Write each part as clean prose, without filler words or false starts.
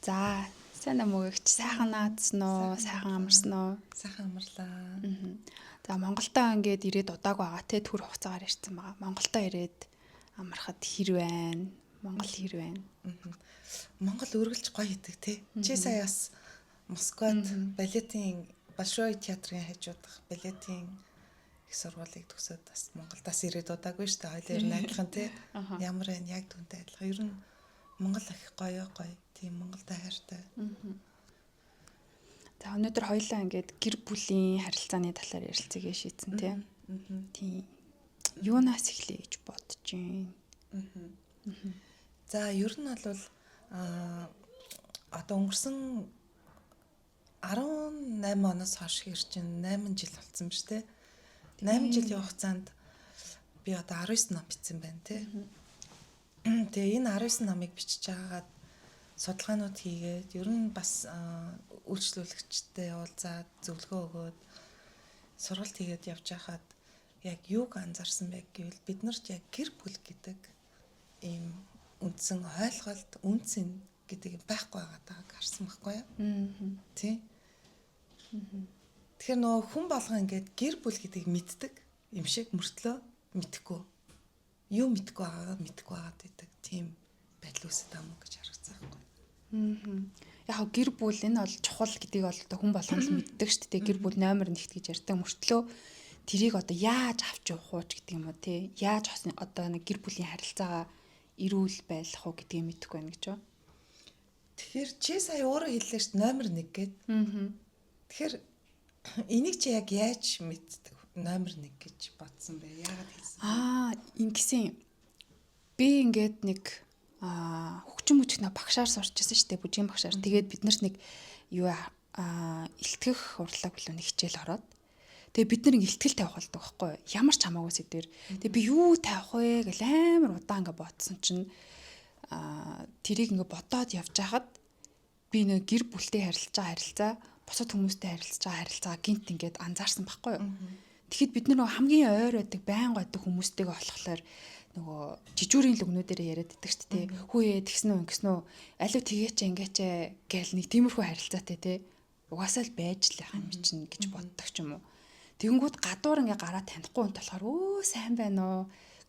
За, сайн амгүйгч сайхан наадсан уу? Сайхан амарсан уу? Сайхан амарлаа. За, Монголдоо ингээд ирээд удааг байгаа те төр хугацаагаар ирсэн байгаа. Монголдоо ирээд амархад хэр байна? Монгол хэр байна? Монгол үргэлж гоё хийдэг те. Чи сая бас Москвад балетын Большой театрын хажуудах балетын их сургуулийг төгсөөд бас Монголдаас ирээд удаагүй шүү дээ. Хоёулаа найдлах те. Ямар байна? Яг түнтэй адилхан. Ер нь Монгол их гоё. Тийм Монголтай хайртай. За, өнөөдөр хоёулаа ингээд гэр бүлийн харилцааны талаар ярилцъя гэж шийдсэн те. Тийм. Юунаас эхлэе гэж бодож байна. За, ер нь бол одоо өнгөрсөн 18 оноос хойш хэр чинь 8 жил болсон биз дээ. 8 жилийн хугацаанд би одоо 19 ном бичсэн байна те. Тэгээ энэ 19 номыг бичиж байгаагаад судалгаанууд хийгээд ер нь бас үйлчлүүлэгчтэй уулзаад зөвлөгөө өгөөд сургалт хийгээд явж байхад яг юуг анзаарсан бэ гэвэл биднэрт яг гэр бүл гэдэг ийм үндсэн ойлголт, үнцэн гэдэг байхгүй байгааг харсан байхгүй юу? Тий. Тэгэхээр нөгөө хүн болгоо ингээд гэр бүл гэдгийг мэддэг юм шиг мөртлөө мэдхгүй. Юу мэдхгүй байгаад байдаг. Тийм байдал үүсэж байгаа юм гэж харагдсан байхгүй. Яг гэр бүл энэ бол чухал гэдгийг бол одоо хүн болгоно л мэддэг шүү дээ. Гэр бүл номер 1 гэж ярьдаг мөртлөө тэрийг одоо яаж авч явах уу гэдэг юм уу те. Яаж одоо нэг гэр бүлийн харилцаагаа эрүүл байлгах уу гэдгийг мэдэхгүй байна гэж байна. Тэгэхээр чи сая өөрөө хэллээ шүү дээ номер 1 гээд. Тэгэхээр энийг чи яг яаж мэддэг номер 1 гэж бодсон бэ? Яагаад хэлсэн? Ингэсэн. Би ингээд нэг хөгжим мөчгнө багшаар сурчсан шүү дээ. Бүжгийн багшаар. Тэгээд бид нарт нэг юу илтгэх урлаг билүү нэг хичээл ороод. Тэгээ бид нар илтгэл тавих болдог байхгүй юу? Ямар ч хамаагүй сэдвэр. Тэгээ би юу тавих вэ гэж амар удаан ингээ бодсон чинь тэрийг ингээ бодоод явж хахад би нэг гэр бүлтэй харилцаа бусад хүмүүстэй харилцаа гинт ингээд анзаарсан байхгүй юу? Тэгэхэд бид нар хамгийн ойр байдаг, байнга байдаг хүмүүстэйгээ болохоор нөгөө жижүүрийн лүгнүүдээр яриад байдаг шүү дээ. Хүүе тэгсэн үү ингэсэн үү? Алив тэгээч ингээч гээл нэг тиймэрхүү харилцаатай те. Угаасаа л байж л яхаа юм чинь гэж боддог ч юм уу. Тэгэнгүүт гадуур ингээ гараа танихгүй хүн болохоор сайн байна уу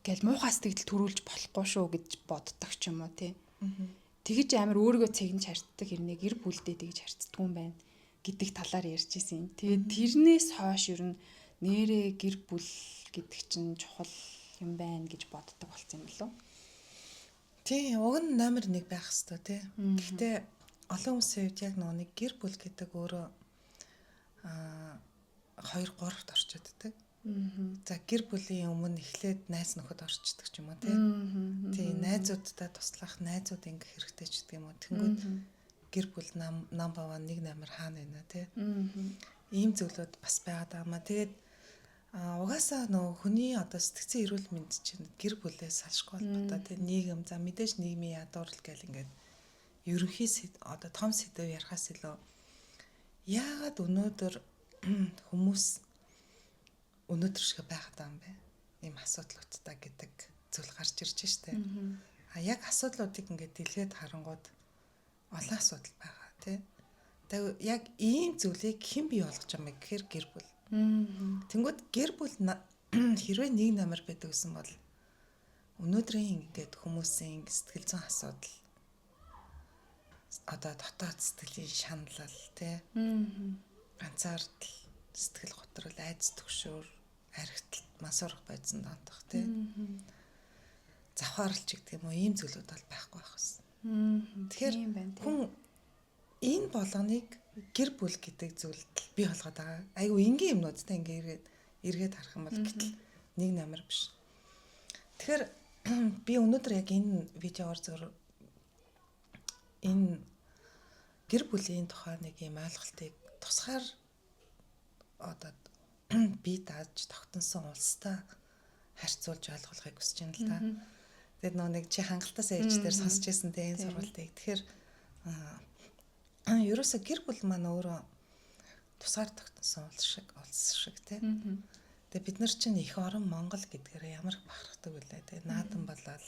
гэл муухай сэтгэл төрүүлж болохгүй шүү гэж боддог ч юм уу те. Тэгэж амар өөрийгөө цэгнж харцдаг хэрнээ гэр бүлдээ тэгж харцдаг юм байна гэдэг талаар ярьж ирсэн. Тэгээд тэрнээс хойш ер нь нэрээ гэр бүл гэдэг чинь чухал юм байна гэж боддог болсон юм болов. Тий, уг нь номер 1 байх хэвээр тий. Гэхдээ олон хүмүүсийн хувьд яг нэг гэр бүл гэдэг өөрөө 2-3-т орчоддаг. За гэр бүлийн өмнө эхлээд найз нөхөд орчдөг ч юм уу тий. Тий, найзуудтай туслах, найзууд ингэх хэрэгтэй ч гэдэг юм уу. Тэнгүүд гэр бүл number 1 номер хаана байна тий. Ийм зүйлүүд бас байгаад байгаа маа. Тэгээд угаасаа нөгөө хүний одоо сэтгцэн эрүүл мэнд чинь гэр бүлээс салшгүй холбоотой тий нийгэм за мэдээж нийгмийн ядуурл гэл ингээд ерөнхий одоо том сэдв ярихаас илүү яагаад өнөөдөр хүмүүс өнөөдөр шиг байхад байгаа юм бэ? Ийм асуудлуудтай гэдэг зүйл гарч ирж штэ. Яг асуудлуудыг ингээд дэлгээд харангууд олон асуудал байгаа тий. Тэгээд яг ийм зүйлийг хэн бий болгож байгаа юм гэхээр гэр бүл. Тэнгүүд гэр бүл хэрвээ 1 номер байдаг гэсэн бол өнөөдрийн ингээд хүмүүсийн сэтгэл зүйн асуудал одоо дотоод сэтгэлийн шаналл тий ганцаардал сэтгэл готрол айдас төгшөөр архиталт масуурах байцсан доонтох тий завхаарлч гэдэг юм уу ийм зүйлүүд бол байхгүй байх гэсэн. Тэгэхээр хүн энэ болгоныг гэр бүл гэдэг зүйлд бий болгоод байгаа. Айгу энгийн юмнуудтай ингээ эргээд харах юм бол гэтэл 1 номер биш. Тэгэхээр би өнөөдөр яг энэ видеоор зөв энэ гэр бүлийн тухай нэг юм ойлголтыг тусгаар одоо би дааж тогтносон улстай харьцуулж ойлгохыг хүсэж байна л да. Тэгээд нэг чи хангалттай ээж дээр сонсч байсан те энэ сургалтыг. Тэгэхээр ерөөсө гэр бүл маань өөрөө тусгаар тогтносон улс шиг те. Тэгээ бид нар чинь их орон Монгол гэдгээр ямар их бахархдаг үлээ те. Наадан болоод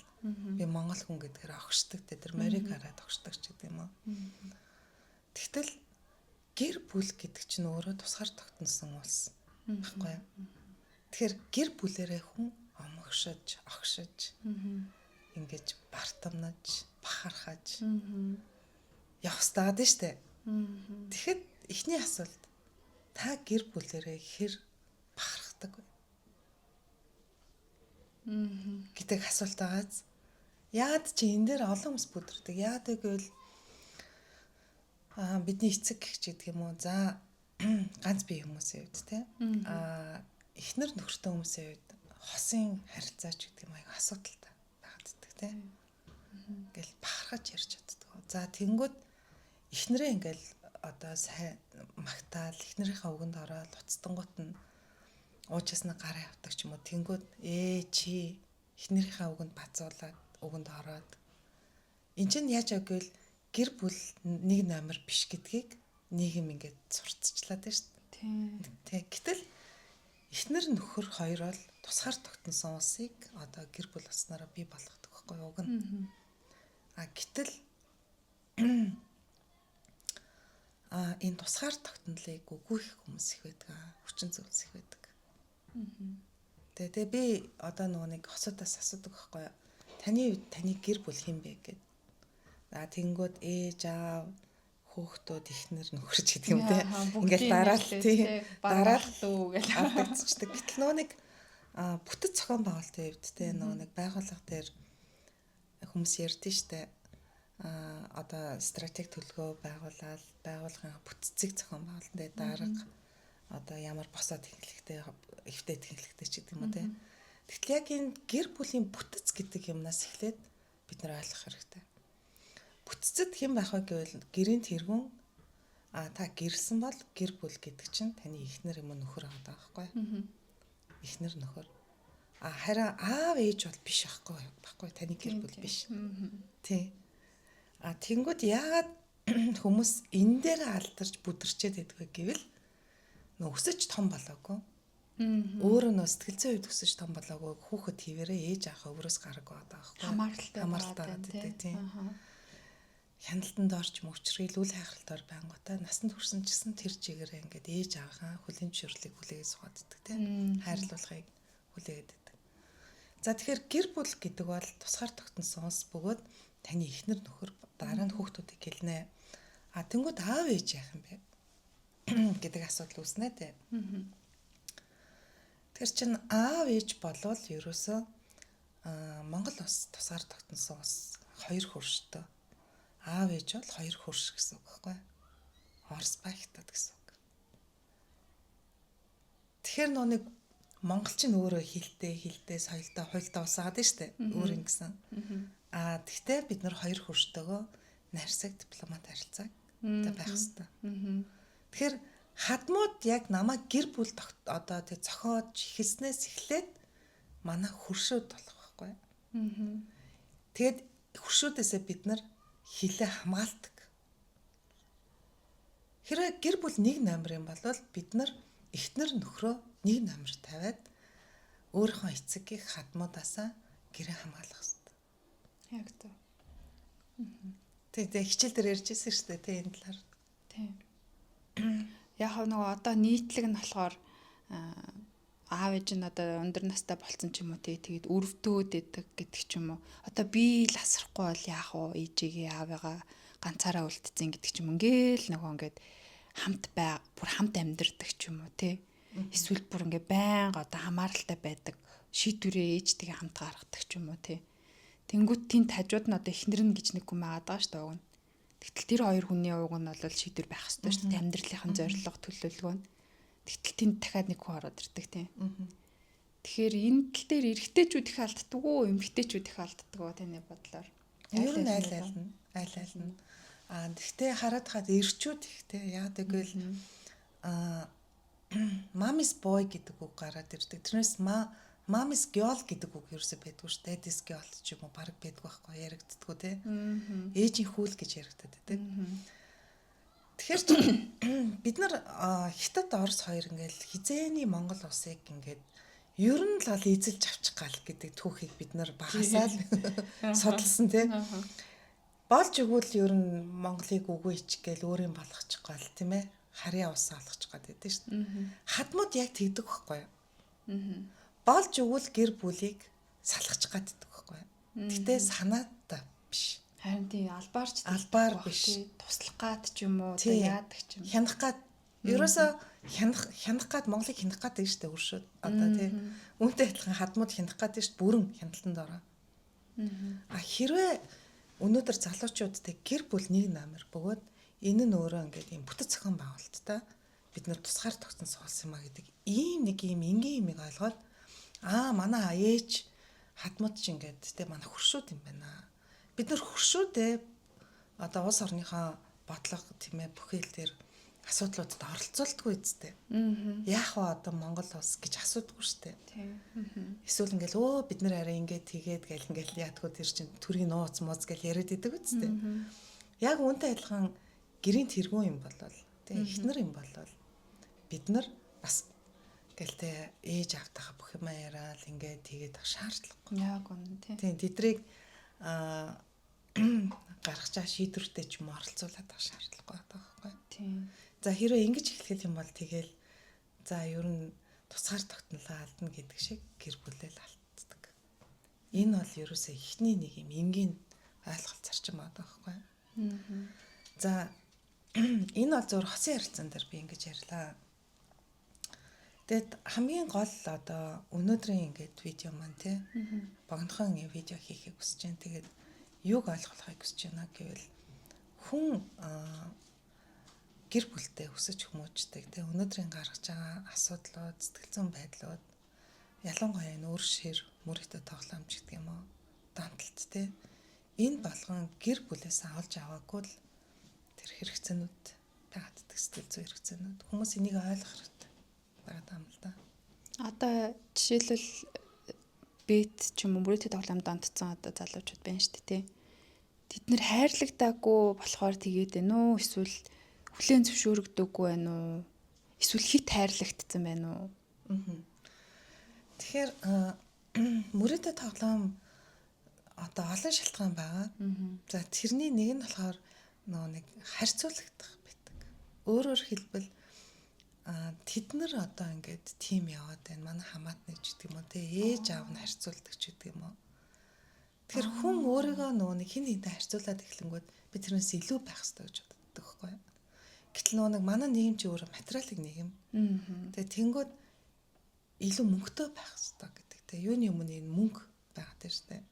би Монгол хүн гэдгээр огшдог те. Тэр морийг хараад огшдог ч гэдэг юм уу. Тэгтэл гэр бүл гэдэг чинь өөрөө тусгаар тогтносон улс баггүй. Тэгэхээр гэр бүлэрээ хүн омгшиж, огшиж ингэж бартамнаж, бахархаж явах стаад нь штэ. Тэгэхэд эхний асуулт та гэр бүлэрээ хэр бахархдаг вэ? Гэдэг асуулт байгааз. Яад чи энэ дээр олон хүмүүс бүдэрдэг. Яад гэвэл бидний эцэг гэх гэдэг юм уу. За ганц бие хүмүүсийн үед те. Эхнэр нөхөртэй хүмүүсийн үед хосын харилцаач гэдэг юм аяга асуудалтай байгааддаг те. Ингээл бахархаж ярьж чаддаг. За тэнгууд эхнэрээ ингээл одоо сайн магтаал эхнэрийнхээ үгэнд ороод уцтангууд нь уужсна гараа явдаг ч юм уу. Тэнгууд чи эхнэрийнхээ үгэнд бацуулаад үгэнд ороод эн чинь яаж гэвэл гэр бүл нэг номер биш гэдгийг нийгэм ингээд сурталчлаад байна шүү дээ. Тэг. Гэтэл эхнэр нөхөр хоёр бол тусгаар тогтносон улсыг одоо гэр бүл болснараа бий болгодог байхгүй уг нь. Гэтэл энэ тусгаар тогтнолыг үгүй их хүмүүс их байдаг. Хүчин зүйлс их байдаг. Тэгээ би одоо нэг хосуудаас асуудаг байхгүй юу? Таны үед таны гэр бүл хэн бэ гэд. Тэнгүүд ээж аав хүүхдүүд эхнэр нөхөр ч гэдэг юм те. Ингээл дараалт дүү гэж алдагдчихдаг. Гэтэл нэг бүтэц зохион байгуулалтын үед те нэг байгууллага дээр хүмүүс ярьдэн штэ. Одоо стратеги төлөвлөгөө байгуулаад байгууллагын бүтцийг зохион байгуулалтын дээр дарга одоо ямар босоод техниктэй эвтэй техниктэй ч гэдэг юм уу те. Тэгтэл яг энэ гэр бүлийн бүтэц гэдэг юмнаас эхлээд бид нар ойлгох хэрэгтэй. Бүтцэд хэн байх вэ гэвэл гэрийн тэргүүн та гэрсэн бол гэр бүл гэдэг чинь таны эхнэр юм уу нөхөр байгаа байхгүй. Эхнэр нөхөр. Харин аав ээж бол биш байхгүй таны гэр бүл биш. Тий. Тэнгүүд яагаад хүмүүс энэ дээр алдарч бүдэрчээд байдг гэвэл нөө өсөж том болоогүй. Өөрөө нөө сэтгэл зүйн үед өсөж том болоогүй хүүхэд хിവэрээ ээж аахаа өврөөс гараагүй байгаа байхгүй. Хамааралтай байдаг тийм. Хяналтанд орж мөвчрөл үл хайхралтаар байнгутай насанд хүрсэн ч гэсэн тэр чигээрээ ингээд ээж аахаа хүлийн зөвшөөрлийг хүлээж суугаддаг тийм. Хайрлуулахыг хүлээгээд байдаг. За тэгэхээр гэр бүл гэдэг бол тусгаар тогтносон улс бөгөөд таны эхнэр нөхөр дараа нь хүүхдүүдийг хэлнэ. Тэнгүүд аав ээж яах юм бэ гэдэг асуудал үүснэ тэ. Тэр чин аав ээж болвол ерөөсөө Монгол улс тусгаар тогтносон улс хоёр хөрштэй. Аав ээж бол хоёр хөрш гэсэн үг байхгүй. Орос ба Хятад гэсэн үг. Тэгэхээр нэг монголчин өөрөө хилтэй соёлтой хуйлтай улсаад нь штэ. Өөр ингэсэн. Тэгтээ бид нар хоёр хөрштөөгөө нарсаг дипломат харилцааг байх хэрэгтэй. Тэгэхээр хадмууд яг намайг гэр бүл одоо тэг зохиож эхэлснээс эхлээд манай хөршүүд болох байхгүй. Тэгэд хөршүүдээсээ бид нар хилээ хамгаалдаг. Хэрвээ гэр бүл нэг номер юм бол бид нар эхнэр нөхрөө нэг номер тавиад өөрийнхөө эцэгийг хадмуудаасаа гэрээ хамгаалах хэрэгтэй. Яг тоо. Тэгээ хичээл дээр ярьжсэн шүү дээ энэ талаар. Тийм. Яг нөгөө одоо нийтлэг нь болохоор аав ээж нь одоо өндөр настай болцсон ч юм уу тэгээд өрөвдөөд идэг гэдэг ч юм уу. Одоо би л асрахгүй бол яах вэ? Ээжигээ аавыгаа ганцаараа үлдсэн гэдэг ч юм. Ингээл нөгөө ингээд бүр хамт амьдэрдэг ч юм уу тий. Эсвэл бүр ингээ байнга одоо хамааралтай байдаг. Шийдвэрээ ээжтэйгээ хамт гаргадаг ч юм уу тий. Тэнгүүт тийм тажууд нь одоо эхнэр нь гэж нэг хүн байгаа даа шүү дээ. Тэгтэл тэр хоёр хүний ууг нь бол шийдвэр байх хэрэгтэй шүү дээ. Амьдралынхаа зорилго төлөвлөгөө нь. Тэгтэл тэнд дахиад нэг хүн ороод ирдэг тийм. Тэгэхээр энэ тал дээр эрэгтэйчүүд их алддаг уу, эмэгтэйчүүд их алддаг уу таны бодлоор? Ер нь айл нь. Тэгтээ хараад хаад эрчүүд ихтэй яагаад гэвэл мамис бой гэдэг үг гараад ирдэг. Тэрнээс мамис гёл гэдэг үг ерөөсөй байдгүй шүү дээ. Daddy's girl ч юм уу баг байдгүй байхгүй яригддгүү те. Ээжийн хүүл гэж яригддаг. Тэгэхээр Тэгэхээр бид нар Хятад Орос хоёр ингээл хизээний Монгол улсыг ингээд ер нь л эзэлж авчих гал гэдэг түүхийг бид нар багасаа л судалсан тий. Болж өгвөл ер нь Монголыг үгүй ич гээл өөрийн болгочих гал тийм ээ. Харьяа ус алгачих гад байдсан шүү дээ. Хадмууд яг тэгдэг байхгүй юу? Болж өгвөл гэр бүлийг салгачих гаддаг байхгүй юу? Гэтэ санаатай биш. Харин тийм албаар биш. Туслах гад ч юм уу яадаг ч юм. Хянах гад ерөөсө хянах гад Монголыг хянах гад гэж штэ өршөөд одоо тий. Үүнтэй адилхан хадмууд хянах гад штэ бүрэн хяналтанд ороо. Хэрвээ өнөөдөр залуучуудтай гэр бүл нэг намер бөгөөд энэ нь өөрөө ингээд юм бүтэц зохион байгуулалттай бид нар тусгаар тогтсон суулсан маа гэдэг ийм нэг ийм энгийн юмыг ойлгоод манай ээж хадмууд ч ингээд тэ манай хуршууд юм байна. Бид нар хуршүүдээ одоо улс орныхоо бодлого тийм ээ бүхэл дээр асуудлуудад оролцуулдаггүй үстэй. Яах вэ одоо Монгол улс гэж асуудаггүй штэ. Эсвэл ингээл бид нар арай ингээд тэгээд гэл ингээл яадгүй тэр чин төрийн нууц мууц гэл яриад идэг үстэй. Яг үүнтэй адилхан гэрийн тэргүүн юм болвол тэгээ ихнэр юм болвол бид нар бас гэлтэй ээж автахаа бүх юм яриад ингээд тэгээд ах шаардлагагүй. Яг үнэн тийм тэдрийг гаргаж чаа шийдвэртэй ч юм оролцуулаад ах шаардлагагүй байхгүй. Тийм. За хэрвээ ингэж эхлэх юм бол тэгэл за ер нь тусгаар тогтнолоо алдна гэдэг шиг гэр бүлэл алддаг. Энэ бол ерөөсөө ихний нэг юм энгийн ойлголт зарчим байдаг байхгүй. За энэ бол зөвхөн хосын харилцаан дээр би ингэж ярьлаа. Тэгэд хамгийн гол одоо өнөөдрийн ингээд видео маань тий богинохон видео хийхийг хүсэж байна. Тэгээд юуг ойлгохыг хүсэж байна гэвэл хүн гэр бүлтэй өсөж хүмүүждэг тий өнөөдрийн гаргаж байгаа асуудлууд, сэтгэл зүйн байдлууд ялангуяа энэ өөр шир мөрөгтэй тоглоомч гэдэг юм уу? Донтолт тий энэ болгон гэр бүлээс авалж аваагүй л тэр хэрэгцээнүүд таагддаг сэтгэл зүйн хэрэгцээнүүд хүмүүс энийг ойлгох хэрэгтэй байгаа юм л да. Одоо жишээлбэл бит ч юм уу мөрөөдөл тоглоомд донтцсон одоо залуучууд байна шүү дээ тий. Тэд нэр хайрлагдаагүй болохоор тэгээд байна уу? Эсвэл хүлээн зөвшөөрөгдөөгүй байна уу? Эсвэл хит хайрлагдсан байна уу? Тэгэхээр мөрөөдөл тоглоом одоо олон шалтгаан байгаа. За тэрний нэг нь болохоор нэг харьцуулагдах байдаг. Өөрөөр хэлбэл тэд нар одоо ингээд тим яваад байна. Манай хамаатны ч гэдэг юм уу те ээж аав нь харьцуулдаг ч гэдэг юм уу. Тэгэхээр хүн өөрийгөө нэг хин хинтэй харьцуулаад эхлэнгүүт би тэрнээс илүү байх хэрэгтэй гэж боддог байхгүй юу? Гэтэл нэг манай нийгэм чи өөрөө материалын нийгэм. Тэгээ тэнгууд илүү мөнгөтэй байх хэрэгтэй гэдэг те юуны өмнө энэ мөнгө байгаа дээ штэ.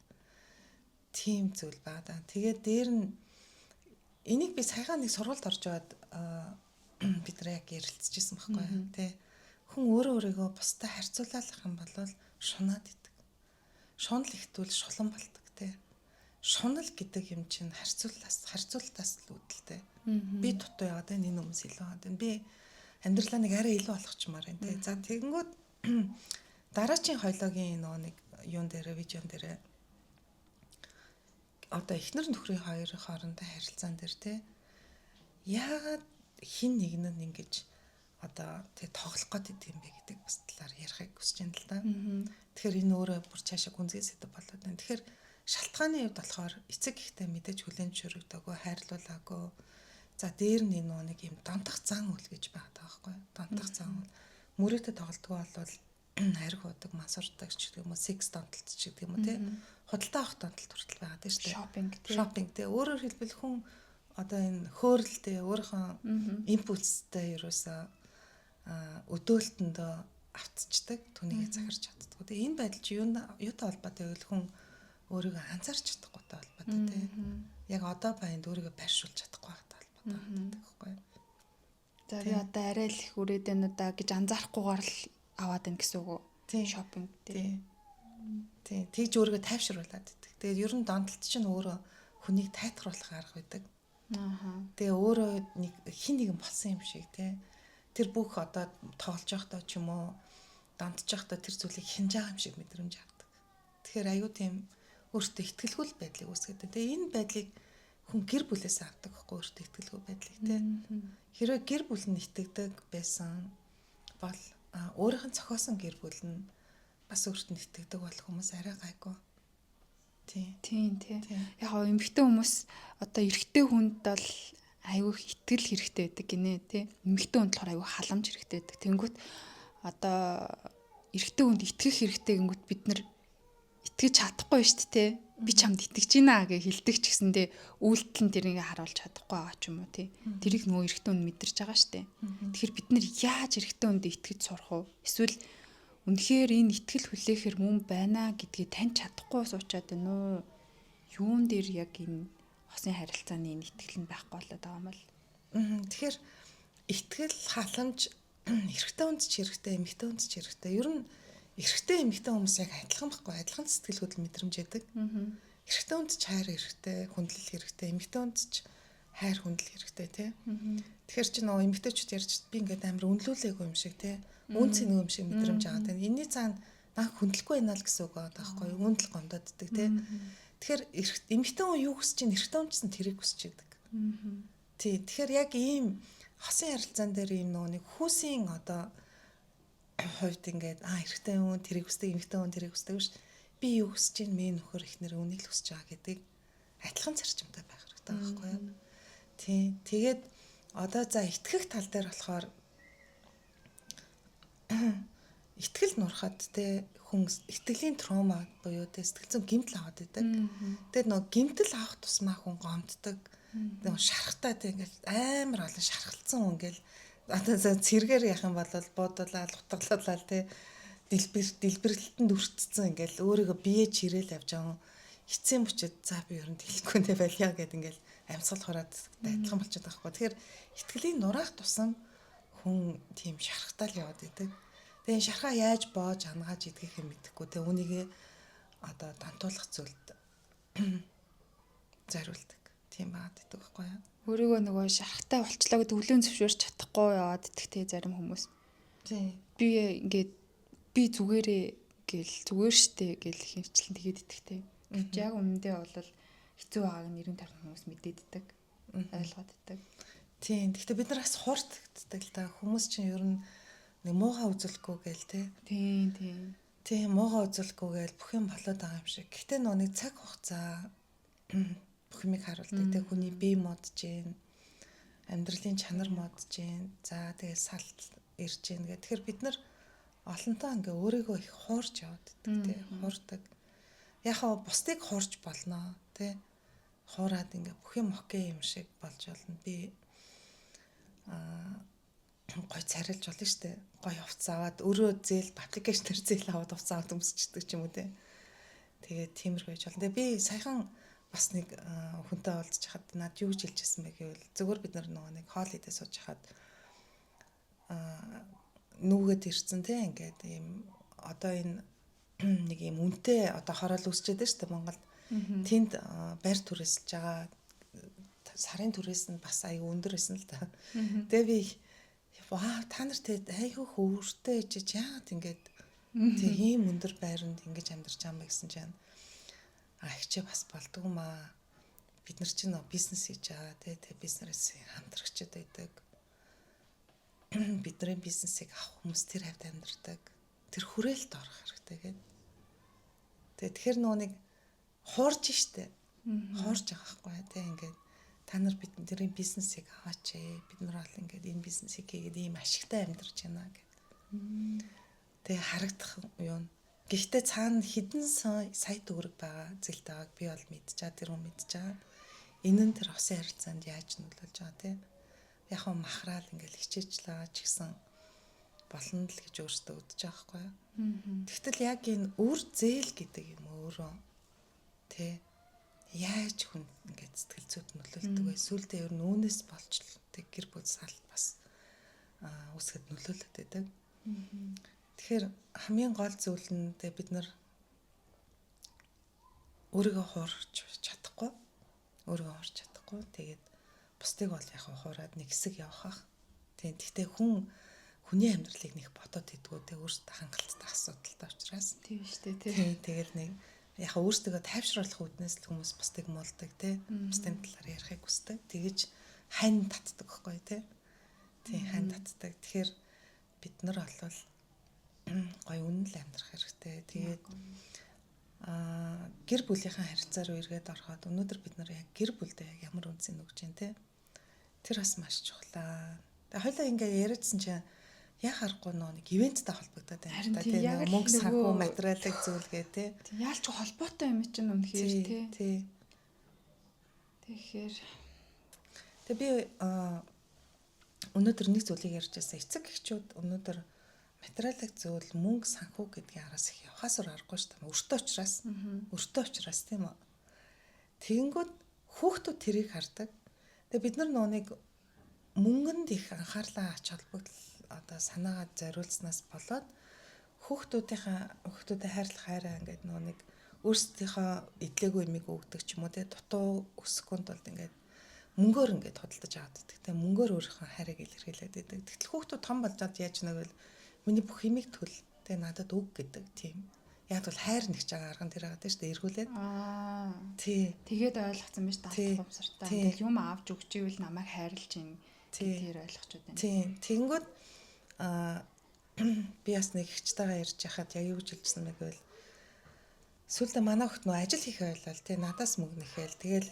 Тим зүйл байгаа даа. Тэгээд дээр нь энийг би саяхан нэг сургуульд орж яваад бид нар яг ярилцчихсан байхгүй юу тий. Хүн өөрийгөө бусдад харьцуулах юм бол шунаад идэг. Шунал ихтвэл шулан болдог тий. Шунал гэдэг юм чинь харьцуултаас л үүдэлтэй. Би дутуу яваад байна энэ хүмүүс илүү яваад байна. Би амьдралаа нэг арай илүү болгочмаар байна тий. За тэгэнгүүт дараачийн хоёлоогийн нэг юун дээр видеон дээр одоо эхнэр нөхрийн хоёрын хоорондоо харилцаан дээр тий яагаад хин нэг нь ингэж одоо тий тоглох гээд идэм бэ гэдэг бас талаар ярихыг хүсэж байна л да. Тэгэхээр энэ өөрөө бүр цаашаа гүнзгий сэдв болоод байна. Тэгэхээр шалтгааны хувьд болохоор эцэг ихтэй мэдээж хүлээн зөвшөөрөгдөөгүй хайрлуулаагүй. За дээр нь энэ нэг юм донтох зан үйл гэж байгаа байхгүй юу? Донтох зан үйл. Мөрөөдө тоглодгоо бол хариг удаг, масурдаг ч гэдэг юм уу, секс донтолт ч гэдэг юм уу тий. Худалдаа авах донтолт хүртэл байгаа тийм шүү дээ. Шопинг тий. Өөрөөр хэлбэл хүн одоо энэ хөөрөлтэй өөрийнхөө импульстэй ерөөсөө өдөөлтөндөө автцдаг, түүнийг захирч чаддаг. Тэгээ энэ байдал чи юутай холбоотой вэ? Хүн өөрийгөө анзаарч чадахгүйтэй холбоотой тий. Яг одоо баянд өөрийгөө байршуулж чадахгүй байгатай холбоотой байхгүй юу? За би одоо арай л их үрээд байна удаа гэж анзаарахгүйгээр л аваад байна гэсэн үг үү? Тий. Шопинг тий. Тий. Тэгж өөрийгөө тайвшруулад байдаг. Тэгээд ер нь донтолт чинь өөрөө хүнийг тайтгаруулах арга байдаг. Тэгээ өөрөө нэг хин нэгэн болсон юм шиг тий. Тэр бүх одоо тоглож байхдаа ч юм уу донтож байхдаа тэр зүйлийг хинж байгаа юм шиг мэдрэмж авдаг. Тэгэхээр аюу тийм өөртөө ихтгэлгүй байдлыг үүсгэдэг. Тэгээ энэ байдлыг хүн гэр бүлээс авдаг байхгүй өөртөө итгэлгүй байдлыг тий. Хэрвээ гэр бүл нь итгэдэг байсан бол өөрийнх нь зохиосон гэр бүл нь бас өөртөө итгэдэг бол хүмүүс арай гайгүй. Тийм. Яг гоо эмэгтэй хүмүүс одоо эрэгтэй хүнд бол айгүйх итгэл хэрэгтэй байдаг гинэ тий. Эмэгтэй хүнд болохоор айгүй халамж хэрэгтэй байдаг. Тэнгүүт одоо эрэгтэй хүнд итгэх хэрэгтэй гингүүт бид нар итгэж чадахгүй шүү дээ тий. Би чамд итгэж байна гэж хэлдэг ч гэсэндээ үйлдэл нь тэрийг харуулж чадахгүй байгаа ч юм уу тий. Тэрийг нөгөө эрэгтэй хүн мэдэрч байгаа шүү дээ. Тэгэхээр бид нар яаж эрэгтэй хүнд итгэж сурах вэ? Эсвэл үнэхээр энэ итгэл хүлээхэр мөн байна гэдгийг таньж чадахгүй суучаад байна уу? Юун дээр яг энэ хосын харилцааны энэ итгэл нь байхгүй болоод байгаа юм бол. Тэгэхээр итгэл халамж эрэгтэй хүнд ч хэрэгтэй, эмэгтэй хүнд ч хэрэгтэй. Ер нь эрэгтэй эмэгтэй хүмүүс яг адилхан байхгүй, адилхан сэтгэл хөдлөл мэдрэмж яадаг. Эрэгтэй хүнд ч хайр хэрэгтэй, хүндлэл хэрэгтэй, эмэгтэй хүнд ч хайр хүндлэл хэрэгтэй тий. Тэгэхээр чи нөгөө эмэгтэйчүүд ярьж би ингээд амар үнэлүүлээгүй юм шиг тий. Үн цэнгүй юм шиг мэдрэмж аваад байна. Энийний цаана наа хүндлэхгүй байна л гэсэн үг байхгүй юу? Үндэл гомдоддаг тий. Тэгэхээр эмэгтэй хүн юу хүсэж чинь эрэгтэй хүн ч гэсэн тэрийг хүсэж байдаг. Тий. Тэгэхээр яг ийм хосын харилцаан дээр ийм нөгөө нэг хүүсийн одоо хувьд ингээд эрэгтэй хүн тэрийг хүсдэг, эмэгтэй хүн тэрийг хүсдэг биш. Би юу хүсэж чинь минь нөхөр ихнэр үнийг л хүсэж байгаа гэдгийг адилхан зарчимтай байх хэрэгтэй байхгүй юу? Тий. Тэгээд одоо за итгэх тал дээр болохоор итгэл нурахад те хүн итгэлийн травма буюу те сэтгэл зүйн гэмтэл аваад идэг. Тэгээд нөгөө гэмтэл авах тусмаа хүн гомддог. Нөгөө шарахтаа те ингээл амар олон шархалцсан хүн ингээл одоо цэргээр яах юм бол буудуулаад утгалуулаад те дэлбэрэлтэнд өртцсөн ингээл өөрийгөө бие чирээл явж байгаа эцсийн бүчэд за би ер нь хэлэхгүй нэ байлаа гэд ингээл амьсгал хураад адилхан болчиход байгаа хгүй. Тэгэхээр итгэлийн нураах тусам хүн тийм шархтаал яваад идэг. Тэгээ шархаа яаж боож хангааж идэх юм мэдэхгүй. Тэгээ үүнийг одоо дантуулах зүйлд зориулдаг. Тийм байгаад идэг байхгүй юу? Өөрийгөө нөгөө шархтай болчлоо гэдэг өвлөн зөвшөөрч чадахгүй яваад идэгтэй зарим хүмүүс. Тийм. Би ингээд би зүгээрээ гэл зүгээр штэ гэл хинчлэн тэгээд идэгтэй. Гэвч яг үнэндээ бол хэцүү байгааг нь 90 50 хүмүүс мэдээд идэг. Ойлгоод идэг. Тийм. Гэхдээ бид нар бас хуурддаг л да. Хүмүүс чинь ер нь нэг муухай үзүүлэхгүй гээл те. Тийм. Тийм муухай үзүүлэхгүй гээл бүх юм болоод байгаа юм шиг. Гэхдээ нөө нэг цаг хугацаа бүх юмыг харуулдаг те. Хүний бие модж гин, амьдралын чанар модж гин. За тэгээд салт ирж гин гэх. Тэгэхээр бид нар олонтоо ингээ өөрийгөө их хуурж яваад идэг те. Хуурдаг. Яг хаа бусдыг хуурж болно те. Хуураад ингээ бүх юм окей юм шиг болж болно. Би гой царилж болно штэ. Гой хувцас аваад өөрөө зээл аппликейшнээр зээл аваад хувцас аваад өмсчдөг ч юм уу те. Тэгээд тиймэрхүү байж болно. Тэгээ би саяхан бас нэг хүнтэй уулзч хахад над юу гэж хэлжсэн бэ гэвэл зөвхөн бид нар нөгөө нэг хоол идэ сууж хахад нүгэд ирсэн те ингээд ийм одоо энэ нэг ийм үнэтэй одоо хороол үсчээд байна штэ Монголд. Тэнд байр түрээсэлж байгаа сарын түрээс нь бас аяга өндөр байсан л та. Тэгээ би вау та нар те айгүй хөөртэй ичиж яагаад ингээд тэг ийм өндөр байранд ингэж амьдарч байгаа юм бэ гэсэн чинь ихчээ бас болдгоомаа бид нар чинь бизнес хийж байгаа те бизнес хамтрагчд байдаг. Бидний бизнесийг авах хүмүүс тэр хавьд амьдардаг. Тэр хүрээлт орох хэрэгтэй гэдэг. Тэгэхээр нөгөө нэг хуурж штэ. Хуурж байгаа байхгүй те ингээд та нар бидний бизнесийг аваач бид нар бол ингээд энэ бизнесийг хийгээд ийм ашигтай амьдарч байна гэд. Тэгээ харагдах юм. Гэхдээ цаана хідэн сая төгрөг байгаа зэлт байгааг би бол мэдчихэе тэр хүн мэдчихэе. Энэ нь тэр хосын харилцаанд яаж нөлөөлж байгаа те. Яг хөө махраал ингээл хичээжлээ ч гэсэн болно л гэж өөртөө үдчих байгаа байхгүй юу. Тэгтэл яг энэ үр зээл гэдэг юм өөрөө тэ яаж хүн ингээд сэтгэл зүйд нөлөөлдөг вэ? Сүүлдээ ер нь үүнээс болж тэг гэр бүл салт бас үсгэд нөлөөлөд байдаг. Тэгэхээр хамгийн гол зүйл нь бид нар өөрийгөө хуурч чадахгүй. Тэгээд бусдыг бол яг хуураад нэг хэсэг явах. Тийм. Гэхдээ хүний амьдралыг нэг бодоод идэггүй те өөрсдөө хангалттай асуудалтай учраас. Тийм шүү дээ. Тийм. Тэгэл нэг яхаа өөрсдөө тайвшруулах үүднээс л хүмүүс бусдыг муулдаг тий. Бусдын талаар ярихыг хүсдэг. Тэгэж хань татдаг байхгүй тий. Тий хань татдаг. Тэгэхээр бид нар олвол гоё үнэн л амьдрах хэрэгтэй. Тэгээд гэр бүлийнхаа харьцаа руу эргээд ороход өнөөдөр бид нар яг гэр бүлдээ яг ямар үнцийг өгч जैन тий. Тэр бас маш чухлаа. Тэгээ хоёлаа ингээ яриадсан чинь яг харахгүй нэг ивенттэй холбогдоод байна та тий. Мөнгө санхүү материалыг зөвлгээ тий. Яалч холбоотой юм чинь үнэхээр тий. Тэгэхээр би өнөөдөр нэг зүйлийг ярьж байсан. Эцэг эхчүүд өнөөдөр материалыг зөвл мөнгө санхүү гэдгийг араас их явахаас аргагүй шүү дээ. Өртөө учраас тийм үү. Тэгэнгүүт хүүхдүүд тэрийг хардаг. Тэгээ бид нар нэг мөнгөнд их анхаарлаа ач холбогдол одоо санаагаа зориулснаас болоод хүүхдүүдээ хайрлах хайраа ингээд нэг өөрсдийнхөө идлээгүй юмыг өгдөг ч юм уу те дутуу өсөхөнд бол ингээд мөнгөөр ингээд худалдаж аваад байдаг те мөнгөөр өөрийнхөө хайрыг илэрхийлээд байдаг. Тэгтэл хүүхдүүд том болжод яаж нэгвэл миний бүх юмыг төл те надад өг гэдэг тийм. Яг бол хайр нэгж байгаа арга нь тэр байгаа тийм шүү дээ эргүүлээд. Тий. Тэгээд ойлгоцсон биз дадлах юмсартай. Ингээл юм авч өгч ивэл намайг хайрлж ийн. Тэр ойлгочод байна. Тий. Тэгэнгүүт би бас нэг ихчтэйгээ ярьж яхад яг юу гэж хэлжсэн бэ гэвэл сүүлдээ манай хот нөө ажил хийх байлаа тий надаас мөнгө нэхэл тэгэл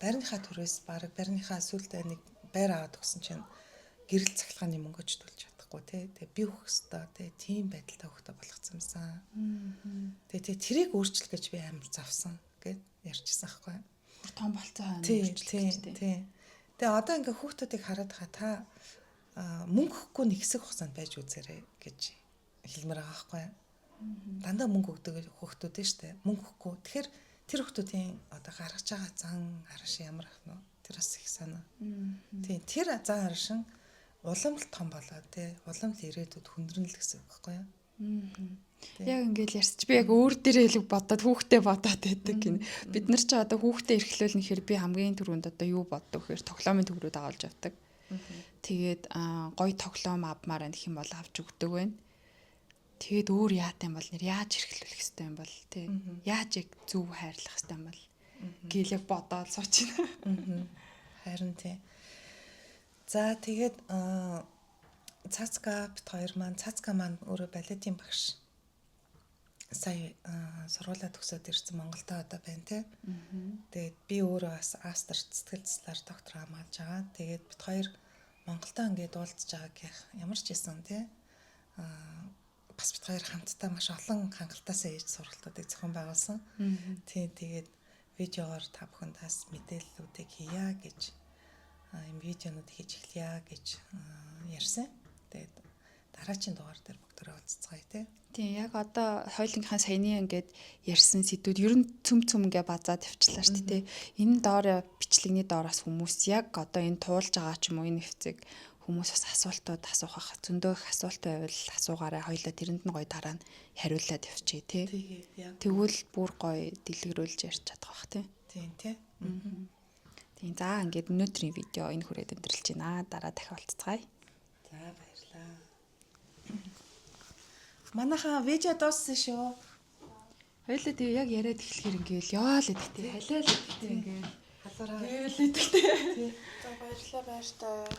байрныхаа төрөөс баг байрныхаа сүүлдээ нэг байр аваад өгсөн чинь гэрэл цахилгааны мөнгөж төлж чадахгүй тий тэгээ би өгөх ёстой тий тийм байдалтай хөхтэй болгоцсон юмсан. Тэгээ тэрийг өөрчлөх гэж би амар завсан гэд ярьчихсан аахгүй. Том болцоо өөрчлөх гэж тий. Тэгээ одоо ингээ хүүхдүүдийг хараад та мөнгө өгөхгүй нэг хэсэг хугацаанд байж үзээрэй гэж хэлмээр байгаа байхгүй. Дандаа мөнгө өгдөг хүүхдүүд нь штэ. Мөнгө өгөхгүй. Тэгэхээр тэр хүүхдүүдийн одоо гаргаж байгаа зан араш ямар ах нь тэр бас их санаа. Тийм тэр зан арашин улам л том болоо тий. Улам л ирээдүйд хүндрэнэл гэсэн үг байхгүй юу? Яг ингээл ярьсч би яг өөр дээрээ л бодоод хүүхдээ бодоод байдаг гин. Бид нар ч одоо хүүхдээ эрхлүүлнэ гэхээр би хамгийн түрүүнд одоо юу боддог гэхээр тоглоомын төгрөг дагалж авдаг. Тэгээд гоё тоглоом авмаар байх юм бол авч өгдөг байна. Тэгээд өөр яат юм бол нэр яаж эрхлүүлэх хэвтэй юм бол тий. Яаж яг зөв хайрлах хэвтэй юм бол гэл яг бодоод суучна. Харин тий. За тэгээд цацка маань өөрөө балетын багш. Сая сургуулаа төгсөөд ирсэн Монголда одоо байна тий. Тэгээд би өөрөө бас астер сэтгэл заслаар доктор хамгаалж байгаа. Тэгээд бид хоёр Монголдо ингээд уулзж байгааг ямар ч байсан тий. Бас бид хоёр хамтдаа маш олон хангалттай ээж сургалтуудыг зохион байгуулсан. Тий тэгээд видеогоор та бүхэндээс мэдээллүүдийг хийя гэж юм видеонууд хийж эхлэе гэж ярьсан. Тэгээд дараагийн дугаар дээр бүгдээрээ уулзцгаая тий. Тийм яг одоо хоёулынхаа саяны ингээд ярьсан сэдвүүд ер нь цөм ингээ базаад явчлаа шүү дээ. Энэ доор бичлэгний доороос хүмүүс яг одоо энэ туулж байгаа ч юм уу энэ хэвцэг хүмүүс бас асуултууд асуух ах зөндөө их асуулт байвал асуугаарай хоёлаа тэрэнд нь гоё дараа нь хариулаад явчих тий. Тэгвэл бүр гоё дэлгэрүүлж ярьж чадах бах тий. Тийм тий. Тийм за ингээд өнөөдрийн видео энэ хүрээд өндөрлж байна. Дараа дахин уулзцгаая. За баярлалаа. Манайхаа видео дууссан шүү. Хоёлаа тэгээ яг яриад эхлэхээр ингээл яа л идэх тий. Халиа л идэх тий ингээл. Халаараа. Гээл идэх тий. За баярлалаа баяртай.